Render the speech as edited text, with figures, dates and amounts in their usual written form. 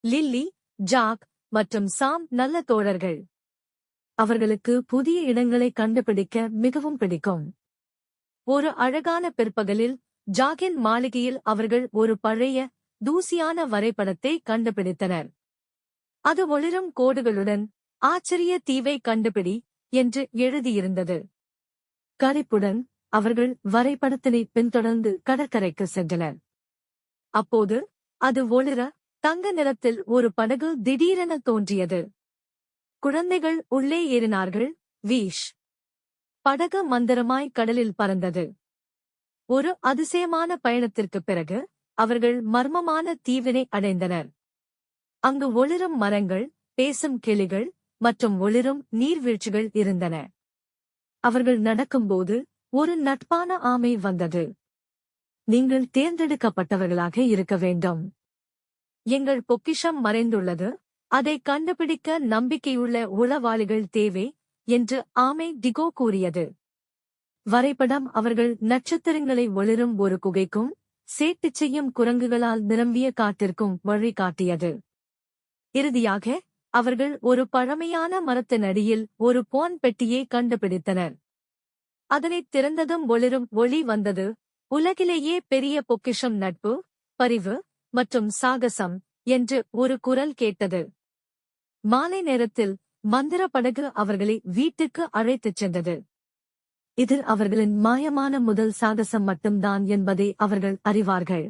Lily, jack மற்றும் சாம் நல்ல தோழர்கள். அவர்களுக்கு புதிய இடங்களை கண்டுபிடிக்க மிகவும் பிடிக்கும். ஒரு அழகான பிற்பகலில் ஜாகின் மாளிகையில் அவர்கள் ஒரு பழைய, தூசியான வரைபடத்தை கண்டுபிடித்தனர். அது ஒளிரும் கோடுகளுடன் ஆச்சரிய தீவை கண்டுபிடி என்று எழுதியிருந்தது. கரிப்புடன் அவர்கள் வரைபடத்தினை பின்தொடர்ந்து கடற்கரைக்கு சென்றனர். அப்போது அது ஒளிர தங்க நிறத்தில் ஒரு படகு திடீரென தோன்றியது. குழந்தைகள் உள்ளே ஏறினார்கள். வீஷ்! படகு மந்திரமாய் கடலில் பறந்தது. ஒரு அதிசயமான பயணத்திற்குப் பிறகு அவர்கள் மர்மமான தீவினை அடைந்தனர். அங்கு ஒளிரும் மரங்கள், பேசும் கிளிகள் மற்றும் ஒளிரும் நீர்வீழ்ச்சிகள் இருந்தன. அவர்கள் நடக்கும்போது ஒரு நட்பான ஆமை வந்தது. நீங்கள் தேர்ந்தெடுக்கப்பட்டவர்களாக இருக்க வேண்டும். எங்கள் பொக்கிஷம் மறைந்துள்ளது, அதை கண்டுபிடிக்க நம்பிக்கையுள்ள உளவாளிகள் தேவை என்று ஆமை டிகோ கூறியது. வரைபடம் அவர்கள் நட்சத்திரங்களை ஒளிரும் ஒரு குகைக்கும் சேட்டுச் செய்யும் குரங்குகளால் நிரம்பிய காட்டிற்கும் வழி காட்டியது. இறுதியாக அவர்கள் ஒரு பழமையான மரத்தின் அடியில் ஒரு பொன் பெட்டியை கண்டுபிடித்தனர். அதனைத் திறந்ததும் ஒளிரும் ஒளி வந்தது. உலகிலேயே பெரிய பொக்கிஷம் நட்பு, பரிவு மற்றும் சாகசம் என்று ஒரு குரல் கேட்டது. மாலை நேரத்தில் மந்திர படகு அவர்களை வீட்டுக்கு அழைத்துச் சென்றது. இது அவர்களின் மாயமான முதல் சாகசம் மட்டும்தான் என்பதை அவர்கள் அறிவார்கள்.